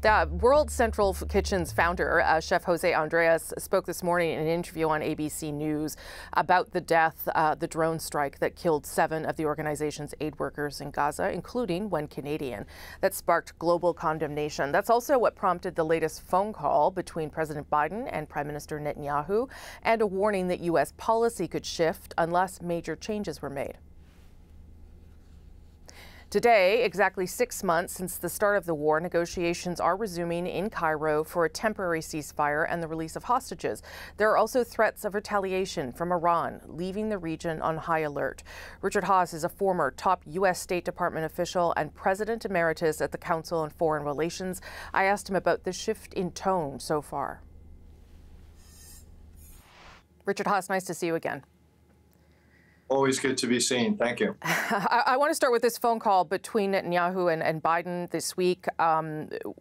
World Central Kitchen's founder, Chef Jose Andres, spoke this morning in an interview on ABC News about the the drone strike that killed 7 of the organization's aid workers in Gaza, including 1 Canadian. That sparked global condemnation. That's also what prompted the latest phone call between President Biden and Prime Minister Netanyahu, and a warning that U.S. policy could shift unless major changes were made. Today, exactly 6 months since the start of the war, negotiations are resuming in Cairo for a temporary ceasefire and the release of hostages. There are also threats of retaliation from Iran, leaving the region on high alert. Richard Haass is a former top U.S. State Department official and President Emeritus at the Council on Foreign Relations. I asked him about the shift in tone so far. Richard Haass, nice to see you again. Always good to be seen. Thank you. I want to start with this phone call between Netanyahu and Biden this week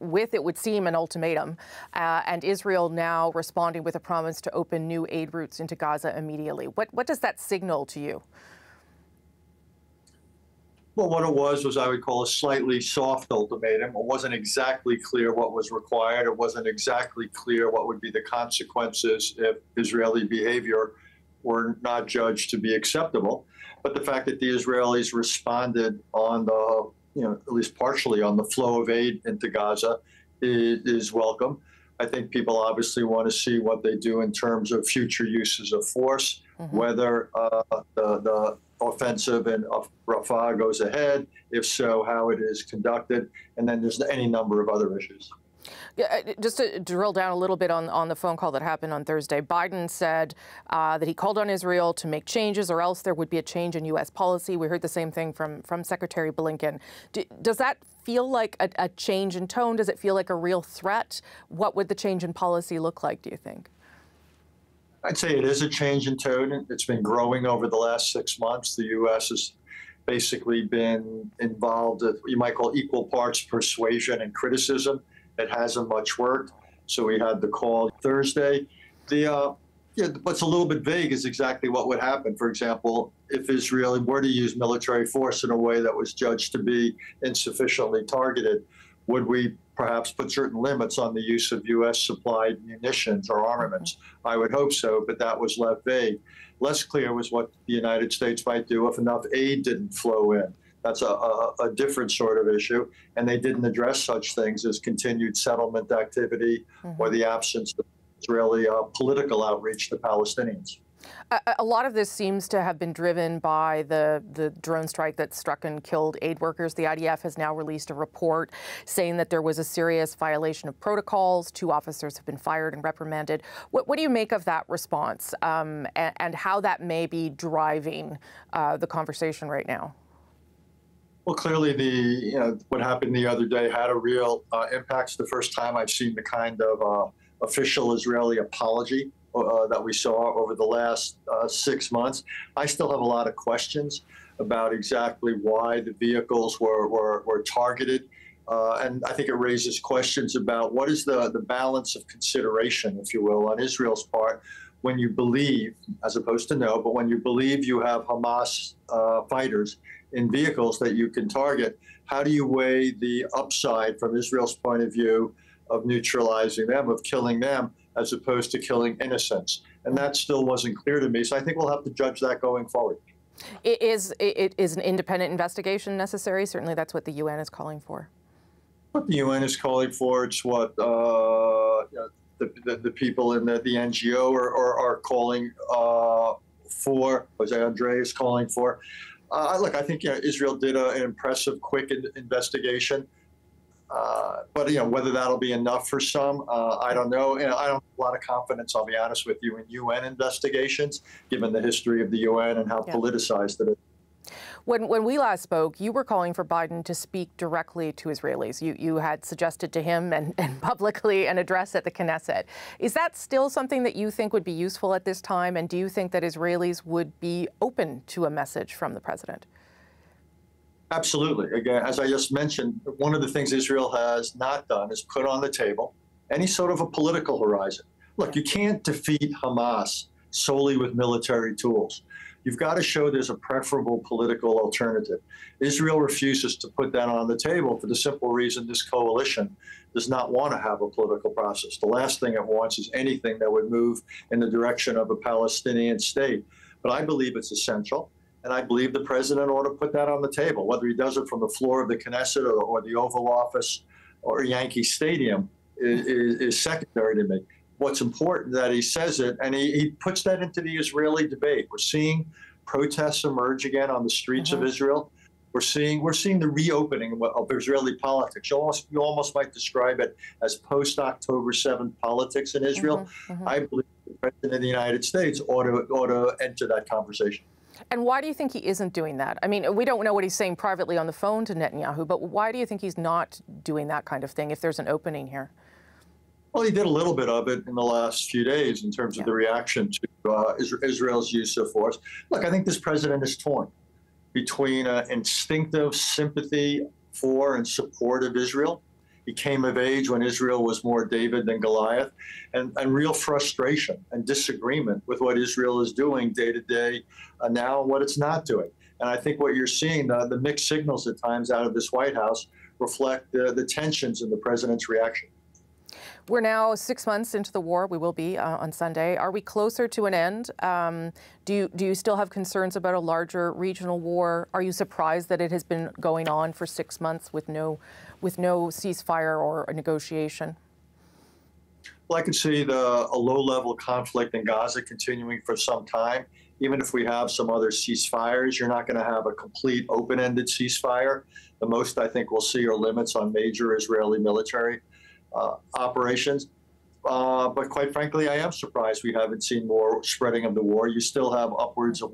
with, it would seem, an ultimatum, and Israel now responding with a promise to open new aid routes into Gaza immediately. What does that signal to you? Well, what it was I would call a slightly soft ultimatum. It wasn't exactly clear what was required. It wasn't exactly clear what would be the consequences if Israeli behavior were not judged to be acceptable. But the fact that the Israelis responded on the, at least partially on the flow of aid into Gaza is welcome. I think people obviously want to see what they do in terms of future uses of force, whether the offensive in Rafah goes ahead, if so, how it is conducted, and then there's any number of other issues. Yeah, just to drill down a little bit on the phone call that happened on Thursday, Biden said that he called on Israel to make changes or else there would be a change in U.S. policy. We heard the same thing from Secretary Blinken. Does that feel like a change in tone? Does it feel like a real threat? What would the change in policy look like, do you think? I'd say it is a change in tone. It's been growing over the last 6 months. The U.S. has basically been involved with what you might call equal parts persuasion and criticism. It hasn't much worked, so we had the call Thursday. What's a little bit vague is exactly what would happen. For example, if Israel were to use military force in a way that was judged to be insufficiently targeted, would we perhaps put certain limits on the use of U.S.-supplied munitions or armaments? I would hope so, but that was left vague. Less clear was what the United States might do if enough aid didn't flow in. That's a different sort of issue, and they didn't address such things as continued settlement activity or the absence of Israeli political outreach to Palestinians. A lot of this seems to have been driven by the drone strike that struck and killed aid workers. The IDF has now released a report saying that there was a serious violation of protocols. 2 officers have been fired and reprimanded. What do you make of that response and how that may be driving the conversation right now? Well, clearly, what happened the other day had a real impact. It's the first time I've seen the kind of official Israeli apology that we saw over the last 6 months. I still have a lot of questions about exactly why the vehicles were targeted. And I think it raises questions about what is the balance of consideration, if you will, on Israel's part when you believe, as opposed to know, but when you believe you have Hamas fighters in vehicles that you can target, how do you weigh the upside from Israel's point of view of neutralizing them, of killing them, as opposed to killing innocents? And that still wasn't clear to me, so I think we'll have to judge that going forward. Is an independent investigation necessary? Certainly that's what the UN is calling for. What the UN is calling for, it's what the people in the NGO are calling for, Jose Andres is calling for. Look, I think Israel did an impressive, quick investigation, but whether that'll be enough for some, I don't know. I don't have a lot of confidence, I'll be honest with you, in UN investigations, given the history of the UN and how politicized it is. When we last spoke, you were calling for Biden to speak directly to Israelis. You had suggested to him and publicly an address at the Knesset. Is that still something that you think would be useful at this time? And do you think that Israelis would be open to a message from the president? Absolutely. Again, as I just mentioned, one of the things Israel has not done is put on the table any sort of a political horizon. Look, you can't defeat Hamas solely with military tools. You've got to show there's a preferable political alternative. Israel refuses to put that on the table for the simple reason this coalition does not want to have a political process. The last thing it wants is anything that would move in the direction of a Palestinian state. But I believe it's essential, and I believe the president ought to put that on the table. Whether he does it from the floor of the Knesset or the Oval Office or Yankee Stadium is secondary to me. What's important that he says it, and he puts that into the Israeli debate. We're seeing protests emerge again on the streets of Israel. We're seeing the reopening of Israeli politics. You almost might describe it as post-October 7th politics in Israel. I believe the President of the United States ought to enter that conversation. And why do you think he isn't doing that? I mean, we don't know what he's saying privately on the phone to Netanyahu, but why do you think he's not doing that kind of thing if there's an opening here? Well, he did a little bit of it in the last few days in terms of the reaction to Israel's use of force. Look, I think this president is torn between instinctive sympathy for and support of Israel. He came of age when Israel was more David than Goliath, and real frustration and disagreement with what Israel is doing day to day now and what it's not doing. And I think what you're seeing, the mixed signals at times out of this White House reflect the tensions in the president's reaction. We're now 6 months into the war. We will be on Sunday. Are we closer to an end? Do you still have concerns about a larger regional war? Are you surprised that it has been going on for 6 months with no ceasefire or a negotiation? Well, I could see a low-level conflict in Gaza continuing for some time. Even if we have some other ceasefires, you're not going to have a complete open-ended ceasefire. The most I think we'll see are limits on major Israeli military operations. But quite frankly, I am surprised we haven't seen more spreading of the war. You still have upwards of,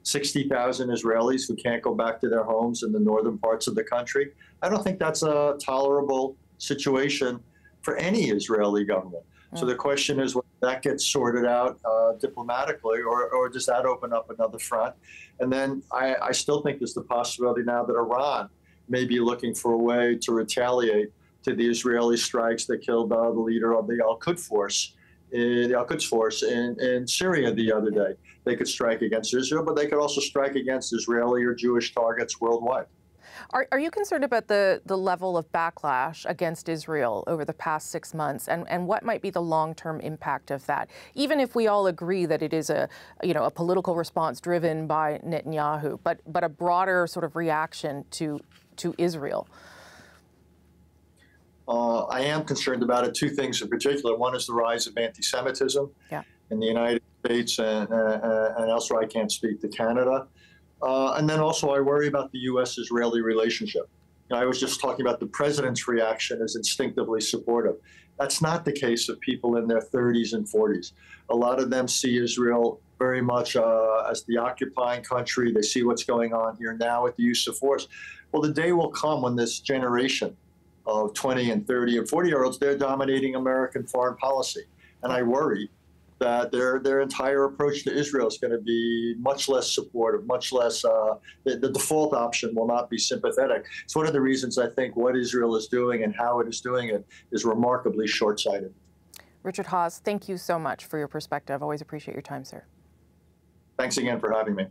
60,000 Israelis who can't go back to their homes in the northern parts of the country. I don't think that's a tolerable situation for any Israeli government. So the question is whether that gets sorted out diplomatically, or does that open up another front? And then I still think there's the possibility now that Iran may be looking for a way to retaliate to the Israeli strikes that killed the leader of the Al-Quds force in Syria the other day. They could strike against Israel, but they could also strike against Israeli or Jewish targets worldwide. Are you concerned about the level of backlash against Israel over the past 6 months, and what might be the long-term impact of that? Even if we all agree that it is a political response driven by Netanyahu, but a broader sort of reaction to Israel. I am concerned about it. Two things in particular. One is the rise of anti-Semitism in the United States and elsewhere. I can't speak to Canada. And then also I worry about the U.S. Israeli relationship. I was just talking about the president's reaction as instinctively supportive. That's not the case of people in their 30s and 40s. A lot of them see Israel very much as the occupying country. They see what's going on here now with the use of force. Well, the day will come when this generation of 20 and 30 and 40-year-olds, they're dominating American foreign policy. And I worry that their entire approach to Israel is going to be much less supportive, much less, the default option will not be sympathetic. It's one of the reasons I think what Israel is doing and how it is doing it is remarkably short-sighted. Richard Haass, thank you so much for your perspective. Always appreciate your time, sir. Thanks again for having me.